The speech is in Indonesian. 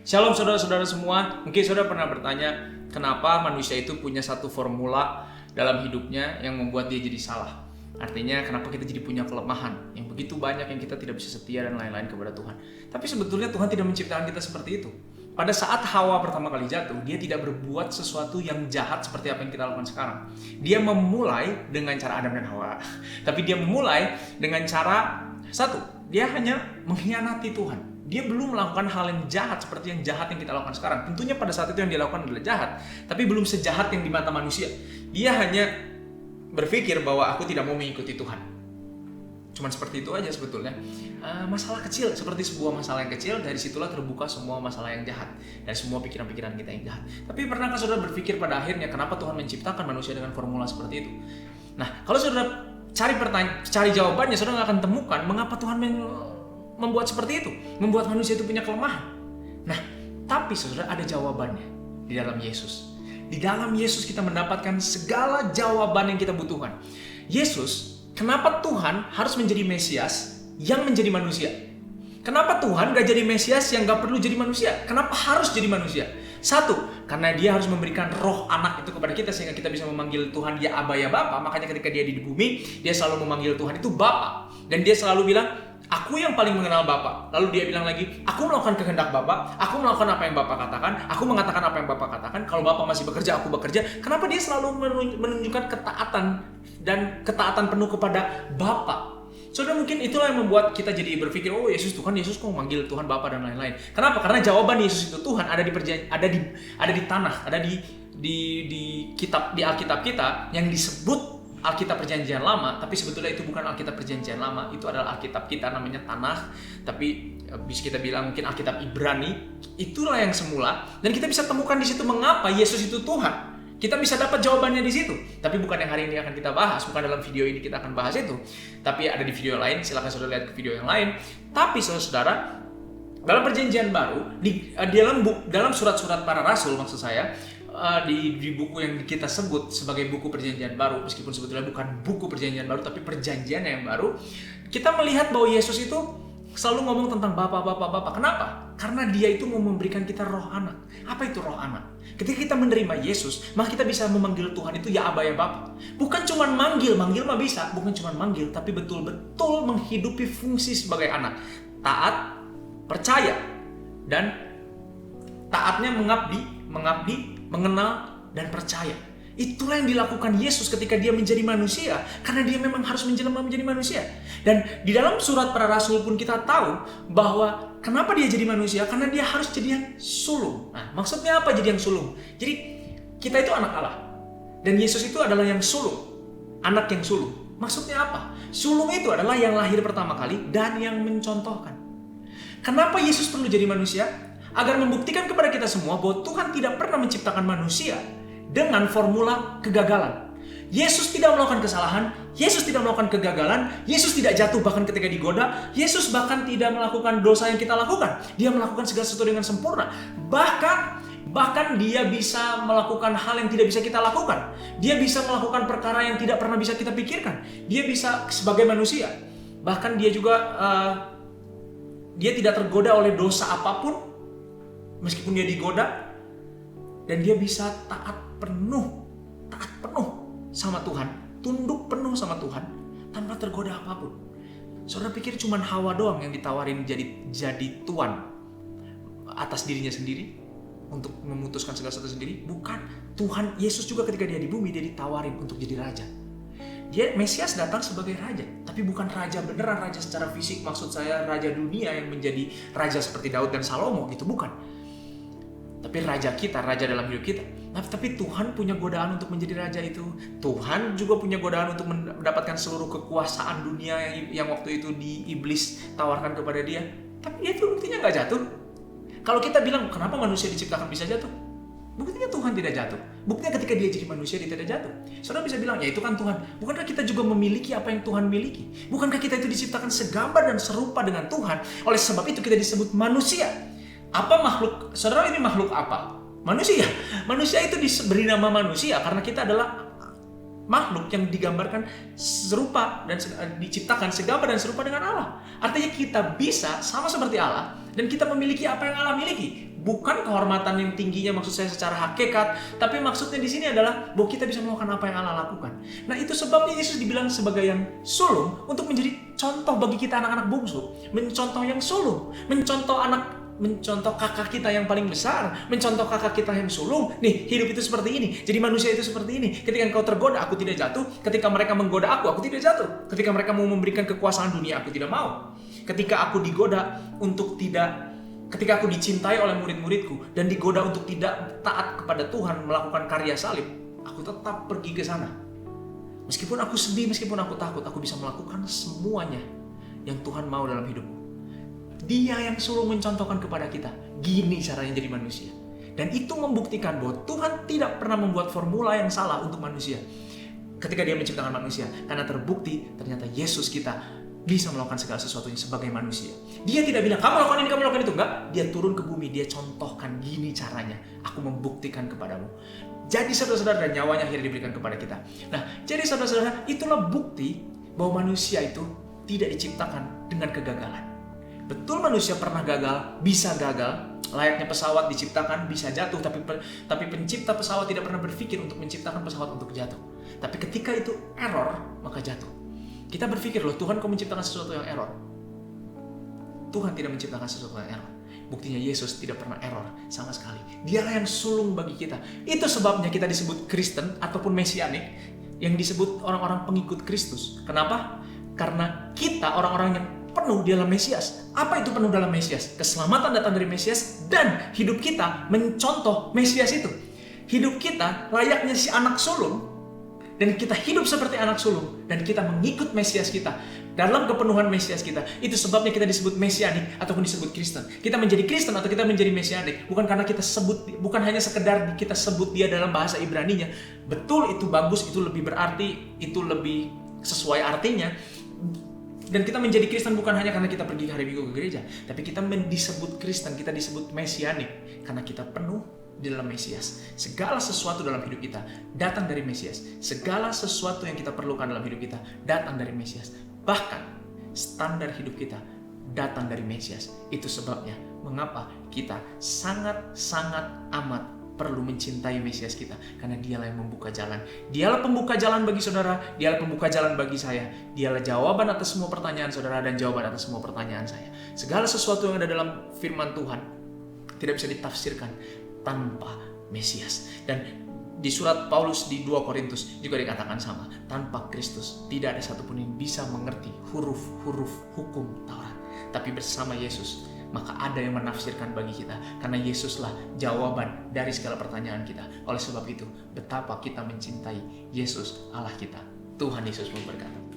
Shalom saudara-saudara semua. Mungkin saudara pernah bertanya, kenapa manusia itu punya satu formula dalam hidupnya yang membuat dia jadi salah. Artinya kenapa kita jadi punya kelemahan yang begitu banyak yang kita tidak bisa setia dan lain-lain kepada Tuhan. Tapi sebetulnya Tuhan tidak menciptakan kita seperti itu. Pada saat Hawa pertama kali jatuh, dia tidak berbuat sesuatu yang jahat seperti apa yang kita lakukan sekarang. Dia memulai dengan cara Adam dan Hawa. Tapi dia memulai dengan cara satu, dia hanya mengkhianati Tuhan. Dia belum melakukan hal yang jahat seperti yang jahat yang kita lakukan sekarang. Tentunya pada saat itu yang dia lakukan adalah jahat, tapi belum sejahat yang di mata manusia. Dia hanya berpikir bahwa aku tidak mau mengikuti Tuhan. Cuman seperti itu aja sebetulnya. Masalah kecil, seperti sebuah masalah yang kecil, dari situlah terbuka semua masalah yang jahat dan semua pikiran-pikiran kita yang jahat. Tapi pernahkah saudara berpikir pada akhirnya kenapa Tuhan menciptakan manusia dengan formula seperti itu? Nah, kalau saudara cari jawabannya, saudara nggak akan temukan mengapa Tuhan membuat seperti itu, membuat manusia itu punya kelemahan. Nah, tapi saudara, ada jawabannya di dalam Yesus. Di dalam Yesus kita mendapatkan segala jawaban yang kita butuhkan. Yesus, kenapa Tuhan harus menjadi Mesias yang menjadi manusia? Kenapa Tuhan gak jadi Mesias yang gak perlu jadi manusia? Kenapa harus jadi manusia? Satu, karena dia harus memberikan roh anak itu kepada kita sehingga kita bisa memanggil Tuhan ya Aba ya Bapa. Makanya ketika dia di bumi, dia selalu memanggil Tuhan itu Bapa. Dan dia selalu bilang, aku yang paling mengenal Bapa. Lalu dia bilang lagi, aku melakukan kehendak Bapa, aku melakukan apa yang Bapa katakan, aku mengatakan apa yang Bapa katakan. Kalau Bapa masih bekerja, aku bekerja. Kenapa dia selalu menunjukkan ketaatan dan ketaatan penuh kepada Bapa? Saudara, mungkin itulah yang membuat kita jadi berpikir, oh Yesus kok manggil Tuhan Bapa dan lain-lain. Kenapa? Karena jawaban Yesus itu Tuhan ada di tanah, ada di kitab, di Alkitab kita yang disebut Alkitab Perjanjian Lama, tapi sebetulnya itu bukan Alkitab Perjanjian Lama, itu adalah Alkitab kita namanya Tanakh, tapi bisa kita bilang mungkin Alkitab Ibrani. Itulah yang semula, dan kita bisa temukan di situ mengapa Yesus itu Tuhan. Kita bisa dapat jawabannya di situ, tapi bukan yang hari ini akan kita bahas, bukan dalam video ini kita akan bahas itu, tapi ada di video lain. Silakan saudara lihat ke video yang lain. Tapi saudara, dalam Perjanjian Baru, dalam surat-surat para rasul maksud saya, di buku yang kita sebut sebagai buku Perjanjian Baru, meskipun sebetulnya bukan buku Perjanjian Baru tapi perjanjian yang baru, kita melihat bahwa Yesus itu selalu ngomong tentang Bapa. Kenapa? Karena dia itu mau memberikan kita roh anak. Apa itu roh anak? Ketika kita menerima Yesus, maka kita bisa memanggil Tuhan itu ya Aba ya Bapa. Bukan cuma manggil mah bisa, bukan cuma manggil, tapi betul-betul menghidupi fungsi sebagai anak. Taat, percaya, dan taatnya mengabdi, mengenal, dan percaya. Itulah yang dilakukan Yesus ketika dia menjadi manusia, karena dia memang harus menjelma menjadi manusia. Dan di dalam surat para rasul pun kita tahu bahwa kenapa dia jadi manusia, karena dia harus jadi yang sulung. Nah, maksudnya apa jadi yang sulung? Jadi kita itu anak Allah, dan Yesus itu adalah yang sulung, anak yang sulung. Maksudnya apa? Sulung itu adalah yang lahir pertama kali dan yang mencontohkan. Kenapa Yesus perlu jadi manusia? Agar membuktikan kepada kita semua bahwa Tuhan tidak pernah menciptakan manusia dengan formula kegagalan. Yesus tidak melakukan kesalahan, Yesus tidak melakukan kegagalan, Yesus tidak jatuh bahkan ketika digoda, Yesus bahkan tidak melakukan dosa yang kita lakukan. Dia melakukan segala sesuatu dengan sempurna. Bahkan dia bisa melakukan hal yang tidak bisa kita lakukan. Dia bisa melakukan perkara yang tidak pernah bisa kita pikirkan. Dia bisa sebagai manusia. Bahkan dia juga dia tidak tergoda oleh dosa apapun meskipun dia digoda, dan dia bisa taat penuh sama Tuhan, tunduk penuh sama Tuhan tanpa tergoda apapun. Saudara pikir cuma Hawa doang yang ditawarin jadi tuan atas dirinya sendiri untuk memutuskan segala sesuatu sendiri? Bukan. Tuhan Yesus juga ketika dia di bumi, dia ditawarin untuk jadi raja. Dia Mesias datang sebagai raja, tapi bukan raja beneran, raja secara fisik, maksud saya raja dunia yang menjadi raja seperti Daud dan Salomo, gitu bukan. Tapi raja kita, raja dalam hidup kita. Nah, tapi Tuhan punya godaan untuk menjadi raja itu. Tuhan juga punya godaan untuk mendapatkan seluruh kekuasaan dunia yang waktu itu di iblis tawarkan kepada dia. Tapi dia itu buktinya gak jatuh. Kalau kita bilang kenapa manusia diciptakan bisa jatuh, buktinya Tuhan tidak jatuh. Buktinya ketika dia jadi manusia dia tidak jatuh. Saudara bisa bilang ya itu kan Tuhan. Bukankah kita juga memiliki apa yang Tuhan miliki? Bukankah kita itu diciptakan segambar dan serupa dengan Tuhan? Oleh sebab itu kita disebut manusia. Apa makhluk? Saudara, ini makhluk apa? Manusia. Manusia itu diberi nama manusia karena kita adalah makhluk yang digambarkan serupa dan diciptakan segambar dan serupa dengan Allah. Artinya kita bisa sama seperti Allah dan kita memiliki apa yang Allah miliki. bukan kehormatan yang tingginya maksud saya secara hakikat, tapi maksudnya di sini adalah bahwa kita bisa melakukan apa yang Allah lakukan. Nah, itu sebabnya Yesus dibilang sebagai yang sulung untuk menjadi contoh bagi kita anak-anak bungsu, mencontoh yang sulung, mencontoh kakak kita yang paling besar, mencontoh kakak kita yang sulung. Nih, hidup itu seperti ini. Jadi manusia itu seperti ini. Ketika engkau tergoda, aku tidak jatuh. Ketika mereka menggoda aku tidak jatuh. Ketika mereka mau memberikan kekuasaan dunia, aku tidak mau. Ketika aku digoda ketika aku dicintai oleh murid-muridku dan digoda untuk tidak taat kepada Tuhan, melakukan karya salib, aku tetap pergi ke sana. Meskipun aku sedih, meskipun aku takut, aku bisa melakukan semuanya yang Tuhan mau dalam hidupku. Dia yang suruh mencontohkan kepada kita, gini caranya jadi manusia. Dan itu membuktikan bahwa Tuhan tidak pernah membuat formula yang salah untuk manusia ketika dia menciptakan manusia. Karena terbukti ternyata Yesus kita bisa melakukan segala sesuatunya sebagai manusia. Dia tidak bilang, kamu lakukan ini, kamu lakukan itu. Enggak, dia turun ke bumi, dia contohkan gini caranya. Aku membuktikan kepadamu. Jadi saudara-saudara, dan nyawanya akhirnya diberikan kepada kita. Nah, jadi saudara-saudara, itulah bukti bahwa manusia itu tidak diciptakan dengan kegagalan. Betul manusia pernah gagal, bisa gagal. Layaknya pesawat diciptakan, bisa jatuh. Tapi pencipta pesawat tidak pernah berpikir untuk menciptakan pesawat untuk jatuh. Tapi ketika itu error, maka jatuh. Kita berpikir, loh Tuhan kok menciptakan sesuatu yang error? Tuhan tidak menciptakan sesuatu yang error. Buktinya Yesus tidak pernah error sama sekali. Dialah yang sulung bagi kita. Itu sebabnya kita disebut Kristen ataupun Mesianik, yang disebut orang-orang pengikut Kristus. Kenapa? Karena kita orang-orang yang penuh dalam Mesias. Apa itu penuh dalam Mesias? Keselamatan datang dari Mesias dan hidup kita mencontoh Mesias itu. Hidup kita layaknya si anak sulung dan kita hidup seperti anak sulung dan kita mengikut Mesias kita dalam kepenuhan Mesias kita. Itu sebabnya kita disebut Mesianik ataupun disebut Kristen. Kita menjadi Kristen atau kita menjadi Mesianik bukan karena kita sebut, bukan hanya sekedar kita sebut dia dalam bahasa Ibraninya. Betul, itu bagus, itu lebih berarti, itu lebih sesuai artinya. Dan kita menjadi Kristen bukan hanya karena kita pergi hari Minggu ke gereja, tapi kita disebut Kristen, kita disebut Mesianik karena kita penuh di dalam Mesias. Segala sesuatu dalam hidup kita datang dari Mesias. Segala sesuatu yang kita perlukan dalam hidup kita datang dari Mesias. Bahkan standar hidup kita datang dari Mesias. Itu sebabnya mengapa kita sangat-sangat amat perlu mencintai Mesias kita, karena dialah yang membuka jalan. Dialah pembuka jalan bagi saudara, dialah pembuka jalan bagi saya. Dialah jawaban atas semua pertanyaan saudara dan jawaban atas semua pertanyaan saya. Segala sesuatu yang ada dalam firman Tuhan tidak bisa ditafsirkan tanpa Mesias. Dan di surat Paulus di 2 Korintus juga dikatakan sama, tanpa Kristus tidak ada satupun yang bisa mengerti huruf-huruf hukum Taurat. Tapi bersama Yesus maka ada yang menafsirkan bagi kita, karena Yesuslah jawaban dari segala pertanyaan kita. Oleh sebab itu, betapa kita mencintai Yesus Allah kita. Tuhan Yesus memberkati.